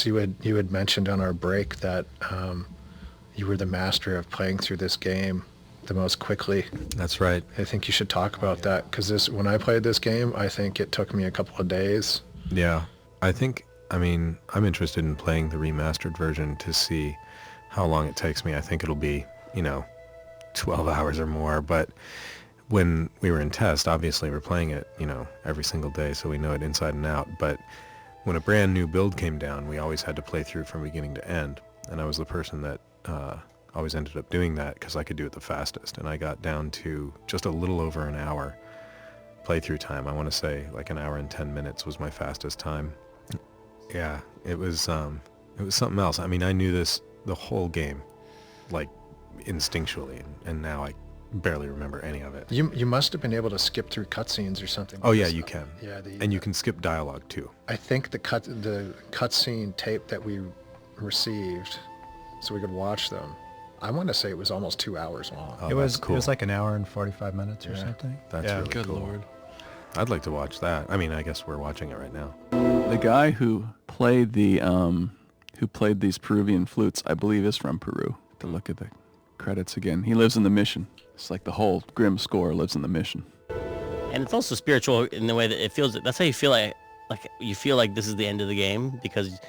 Alex, you had mentioned on our break that you were the master of playing through this game the most quickly. That's right. I think you should talk about that, because when I played this game, I think it took me a couple of days. Yeah, I'm interested in playing the remastered version to see how long it takes me. I think it'll be, 12 hours or more, but when we were in test, obviously we're playing it, every single day, so we know it inside and out, but when a brand new build came down, we always had to play through from beginning to end, and I was the person that always ended up doing that because I could do it the fastest, and I got down to just a little over an hour playthrough time. I want to say like an hour and 10 minutes was my fastest time. Yeah, it was something else. I mean, I knew the whole game, like instinctually, and now I barely remember any of it. You must have been able to skip through cutscenes or something. Oh yeah, you can. Yeah, and you can skip dialogue too. I think the cutscene tape that we received, so we could watch them, I want to say it was almost 2 hours long. Oh, it was cool. It was like an hour and 45 minutes or something. That's yeah. really Good cool. Lord. I'd like to watch that. I mean, I guess we're watching it right now. The guy who played these Peruvian flutes, I believe, is from Peru. To look at the credits again, he lives in the mission. It's like the whole Grimm score lives in the mission. And it's also spiritual in the way that it feels. That's how you feel like you feel like this is the end of the game, because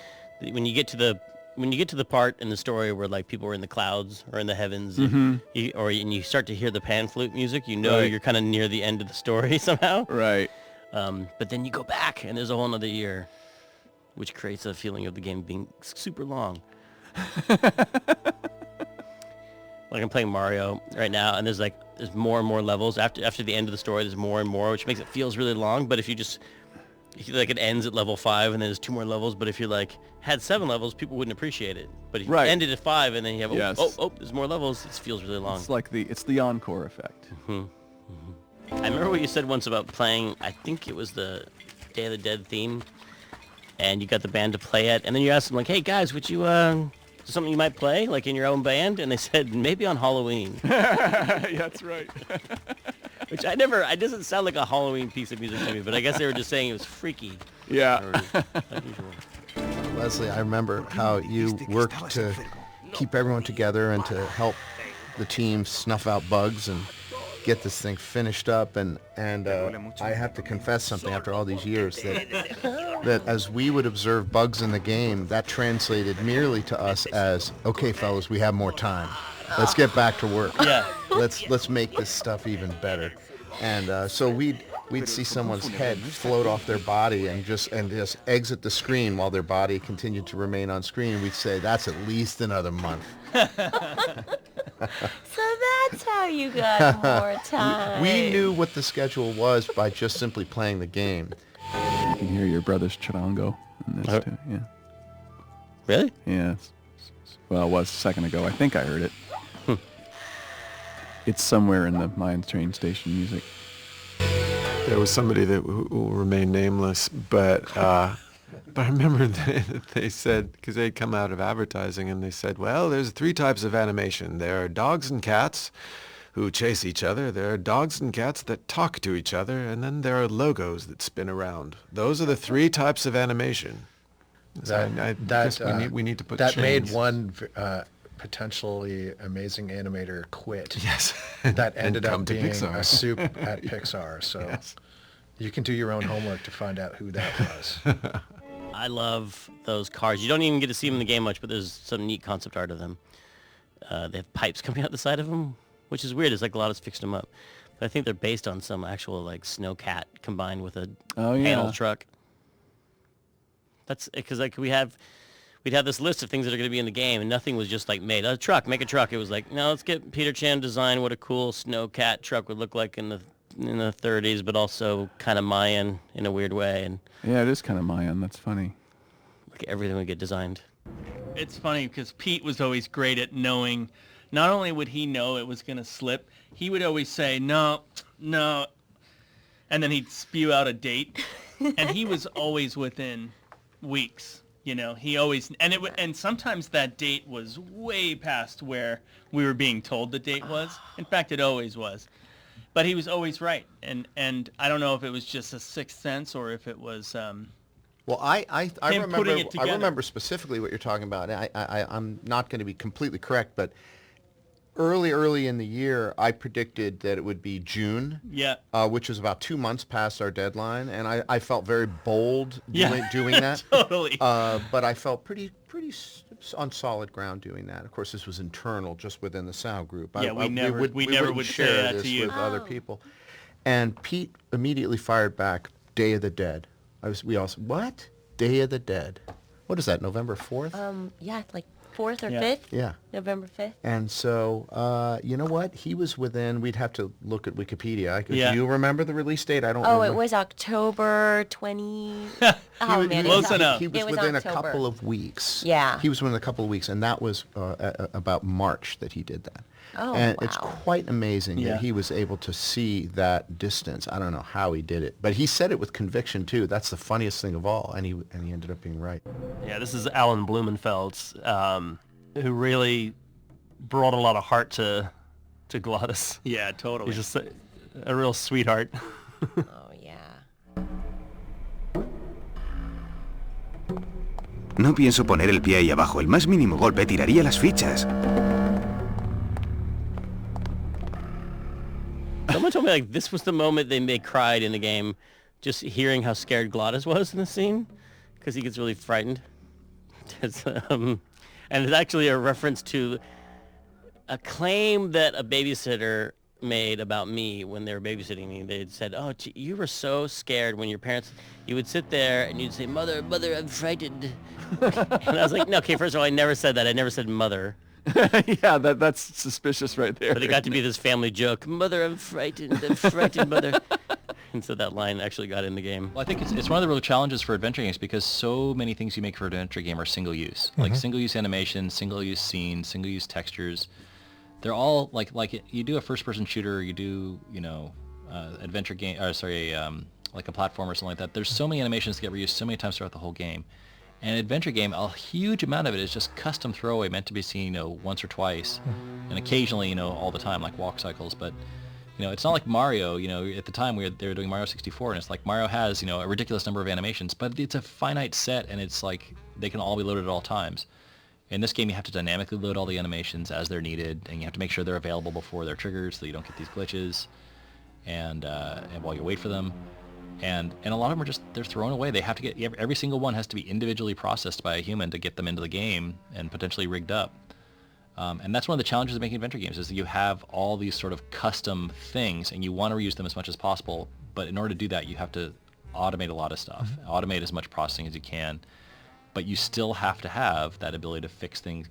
when you get to the part in the story where like people are in the clouds or in the heavens, and you start to hear the pan flute music, Right. you're kind of near the end of the story somehow. Right. But then you go back and there's a whole nother year, which creates a feeling of the game being super long. Like I'm playing Mario right now, and there's more and more levels. After the end of the story, there's more and more, which makes it feels really long. But if it ends at level 5 and then there's 2 more levels. But if you had 7 levels, people wouldn't appreciate it. But if you ended at 5 and then you have there's more levels, it feels really long. It's like it's the encore effect. I remember what you said once about playing, I think it was the Day of the Dead theme, and you got the band to play it, and then you asked them, like, hey guys, would you, something you might play, like in your own band? And they said, maybe on Halloween. That's right. Which it doesn't sound like a Halloween piece of music to me, but I guess they were just saying it was freaky. Yeah. Or unusual. Leslie, I remember how you worked to keep everyone together and to help the team snuff out bugs and get this thing finished up, and I have to confess something after all these years, that as we would observe bugs in the game, that translated merely to us as, okay fellas, we have more time, let's get back to work. Yeah. Let's make this stuff even better. And so we'd see someone's head float off their body and just exit the screen while their body continued to remain on screen. We'd say, that's at least another month. So that's how you got more time. We knew what the schedule was by just simply playing the game. You can hear your brother's charango in this too. Yeah. Really? Yeah. Well, it was a second ago. I think I heard it. It's somewhere in the Mayan train station music. There was somebody that will remain nameless, but I remember that they said, because they'd come out of advertising, and they said, well, there's 3 types of animation. There are dogs and cats who chase each other. There are dogs and cats that talk to each other, and then there are logos that spin around. Those are the 3 types of animation. I guess we need to put that chains. made one potentially amazing animator quit. Yes. That ended up to being Pixar. a soup at Pixar. So Yes. you can do your own homework to find out who that was. I love those cars. You don't even get to see them in the game much, but there's some neat concept art of them. They have pipes coming out the side of them, which is weird. It's like Lotus fixed them up. But I think they're based on some actual snowcat combined with a panel truck. That's because we'd have this list of things that are going to be in the game, and nothing was just made a truck, make a truck. It was like, no, let's get Peter Chan design what a cool snowcat truck would look like in the 30s, but also kind of Mayan in a weird way, and Yeah, it is kind of Mayan. That's funny. like everything would get designed. It's funny because Pete was always great at knowing, not only would he know it was going to slip, he would always say, no, and then he'd spew out a date, and he was always within weeks. He always, and sometimes that date was way past where we were being told the date was. In fact, it always was. But he was always right. And I don't know if it was just a sixth sense or if it was, Well, Well, I Him remember putting it I together. remember specifically what you're talking about. I'm not going to be completely correct, but early in the year, I predicted that it would be June. Yeah. Which was about 2 months past our deadline, and I felt very bold doing that. Totally. But I felt pretty on solid ground doing that. Of course, this was internal, just within the Sound group. Yeah, we never wouldn't would say share that this to you. with other people. And Pete immediately fired back, Day of the Dead. We all said, what? Day of the Dead. What is that, November 4th? Yeah, like 4th or Yeah. 5th. Yeah. November 5th. And so, you know what? He was within, we'd have to look at Wikipedia. Do Yeah. you remember the release date? I don't Oh, remember. it was October 20. He was, Close enough. He was It was within October. a couple of weeks. Yeah. He was within a couple of weeks, and that was about March that he did that. Oh, And wow. it's quite amazing Yeah. that he was able to see that distance. I don't know how he did it, but he said it with conviction too. That's the funniest thing of all, and he ended up being right. Yeah, this is Alan Blumenfeld's, who really brought a lot of heart to Glottis. Yeah, totally. He's just a real sweetheart. Oh, yeah. No pienso poner el pie ahí abajo. El más mínimo golpe tiraría las fichas. Someone told me like this was the moment they cried in the game, just hearing how scared Glottis was in the scene, because he gets really frightened. And it's actually a reference to a claim that a babysitter made about me when they were babysitting me. They had said, "Oh, gee, you were so scared when your parents." You would sit there and you'd say, "Mother, mother, I'm frightened." And I was like, "No, okay. First of all, I never said that. I never said mother." Yeah, that's suspicious right there. But it got to be this family joke. Mother, I'm frightened, mother. And so that line actually got in the game. Well, I think it's one of the real challenges for adventure games because so many things you make for an adventure game are single use. Like single use animation, single use scenes, single use textures. They're all like you do a first person shooter, you do, adventure game, like a platform or something like that. There's so many animations that get reused so many times throughout the whole game. And an adventure game, a huge amount of it is just custom throwaway, meant to be seen, once or twice, and occasionally, all the time, like walk cycles. But, it's not like Mario. At the time they were doing Mario 64, and it's like Mario has, a ridiculous number of animations, but it's a finite set, and it's like they can all be loaded at all times. In this game, you have to dynamically load all the animations as they're needed, and you have to make sure they're available before they're triggered, so you don't get these glitches, and while you wait for them. And a lot of them they're thrown away. They have to get, every single one has to be individually processed by a human to get them into the game and potentially rigged up. And that's one of the challenges of making adventure games is that you have all these sort of custom things and you want to reuse them as much as possible. But in order to do that, you have to automate a lot of stuff, automate as much processing as you can. But you still have to have that ability to fix things,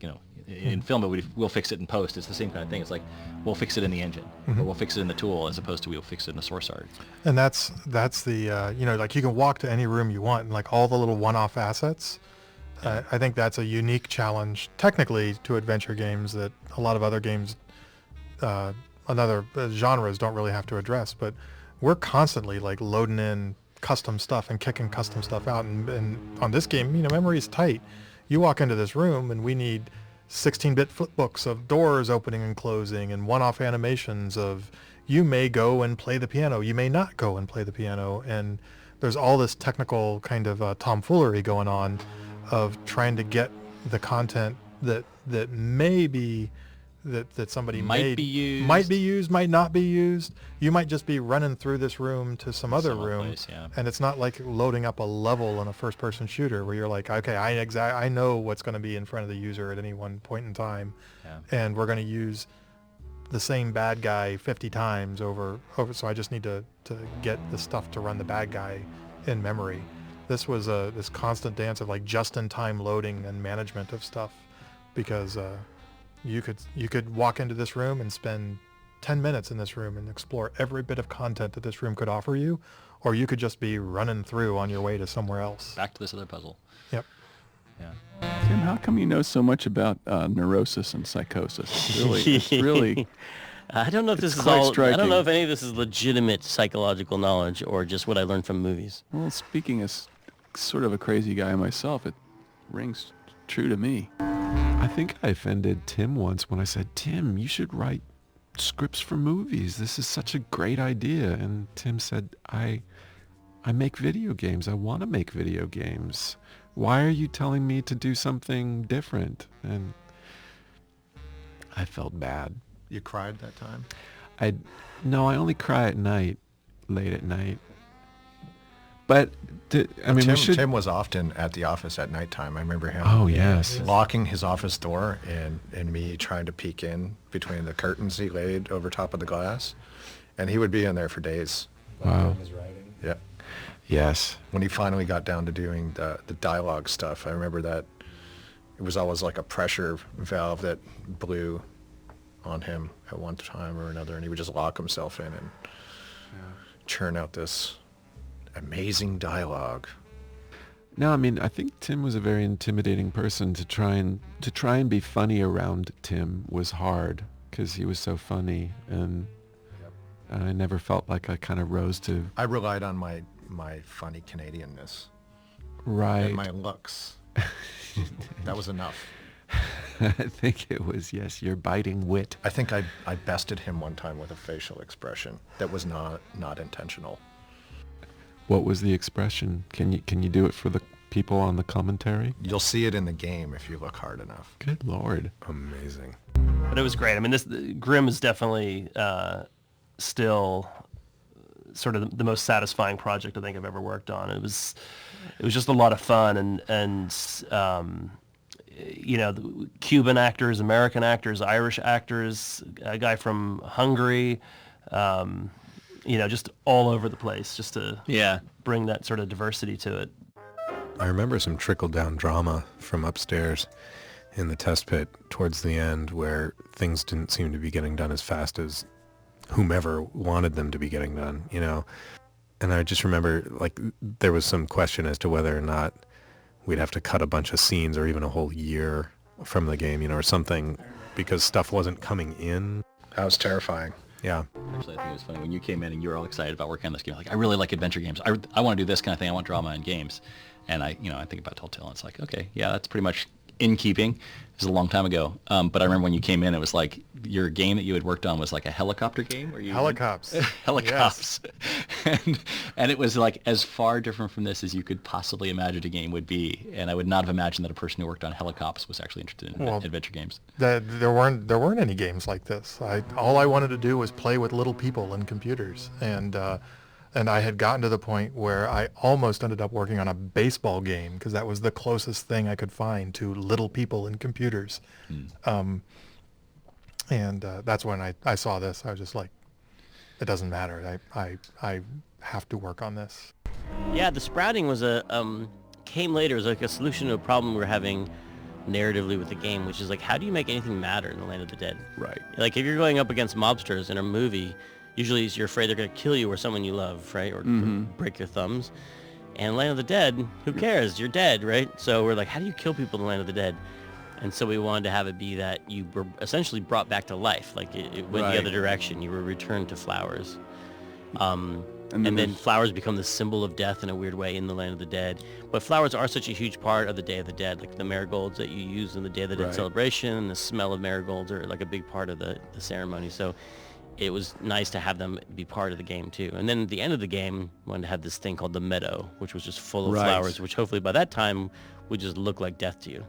in film, we'll fix it in post. It's the same kind of thing. It's like, we'll fix it in the engine, or we'll fix it in the tool, as opposed to we'll fix it in the source art. And that's the, like you can walk to any room you want, and like all the little one-off assets. I think that's a unique challenge, technically, to adventure games that a lot of other games, other genres don't really have to address. But we're constantly like loading in custom stuff and kicking custom stuff out, and on this game, memory is tight. You walk into this room and we need 16-bit flipbooks of doors opening and closing and one-off animations of you may go and play the piano, you may not go and play the piano, and there's all this technical kind of tomfoolery going on of trying to get the content that may be that somebody might be used, might not be used. You might just be running through this room to some other room, place, yeah. And it's not like loading up a level in a first-person shooter where you're like, okay, I know what's going to be in front of the user at any one point in time, and we're going to use the same bad guy 50 times over. So I just need to get the stuff to run the bad guy in memory. This was this constant dance of like just-in-time loading and management of stuff, because you could walk into this room and spend 10 minutes in this room and explore every bit of content that this room could offer you, or you could just be running through on your way to somewhere else. Back to this other puzzle. Yep. Yeah. Tim, how come you know so much about neurosis and psychosis? It's really I don't know if this is quite all. striking. I don't know if any of this is legitimate psychological knowledge or just what I learned from movies. Well, speaking as sort of a crazy guy myself, it rings true to me. I think I offended Tim once when I said, Tim, you should write scripts for movies. This is such a great idea. And Tim said, I I make video games. I want to make video games. Why are you telling me to do something different? And I felt bad. You cried that time? No, I only cry at night, late at night. But I mean, Tim was often at the office at nighttime. I remember him. Oh yes, locking his office door and me trying to peek in between the curtains he laid over top of the glass, and he would be in there for days. Wow. Yeah. Yes. When he finally got down to doing the dialogue stuff, I remember that it was always like a pressure valve that blew on him at one time or another, and he would just lock himself in and churn out this amazing dialogue. No, I mean, I think Tim was a very intimidating person. To try and be funny around Tim was hard because he was so funny, and I never felt like I kind of rose to. I relied on my funny Canadianness, right, and my looks. That was enough. I think it was, yes, your biting wit. I think I bested him one time with a facial expression that was not intentional. What was the expression? Can you do it for the people on the commentary? You'll see it in the game if you look hard enough. Good Lord. Amazing. But it was great. I mean, Grimm is definitely still sort of the most satisfying project I think I've ever worked on. It was just a lot of fun, and you know, the Cuban actors, American actors, Irish actors, a guy from Hungary, you know, just all over the place, just to bring that sort of diversity to it. I remember some trickle-down drama from upstairs in the test pit towards the end where things didn't seem to be getting done as fast as whomever wanted them to be getting done, you know. And I just remember, like, there was some question as to whether or not we'd have to cut a bunch of scenes or even a whole year from the game, you know, or something, because stuff wasn't coming in. That was terrifying. Yeah. Actually, I think it was funny when you came in and you were all excited about working on this game. Like, I really like adventure games. I want to do this kind of thing. I want drama in games. And I think about Telltale, and it's like, okay, yeah, that's pretty much in keeping. It was a long time ago. But I remember when you came in, it was like your game that you had worked on was like a helicopter game. Where you Helicopters. Helicopters. Yes. And it was like as far different from this as you could possibly imagine a game would be. And I would not have imagined that a person who worked on helicopters was actually interested in adventure games. There weren't any games like this. All I wanted to do was play with little people and computers, and I had gotten to the point where I almost ended up working on a baseball game because that was the closest thing I could find to little people and computers. And that's when I saw this. I was just like, it doesn't matter. I have to work on this. Yeah, the sprouting was came later as like a solution to a problem we're having narratively with the game, which is like, how do you make anything matter in the Land of the Dead? Right. Like if you're going up against mobsters in a movie, usually you're afraid they're going to kill you or someone you love, right? Or break your thumbs. And Land of the Dead, who cares? You're dead, right? So we're like, how do you kill people in Land of the Dead? And so we wanted to have it be that you were essentially brought back to life. Like it went the other direction. You were returned to flowers. And then flowers become the symbol of death in a weird way in the Land of the Dead. But flowers are such a huge part of the Day of the Dead. Like the marigolds that you use in the Day of the Dead celebration, and the smell of marigolds are like a big part of the ceremony. So it was nice to have them be part of the game too. And then at the end of the game, we wanted to have this thing called the meadow, which was just full of flowers, which hopefully by that time would just look like death to you.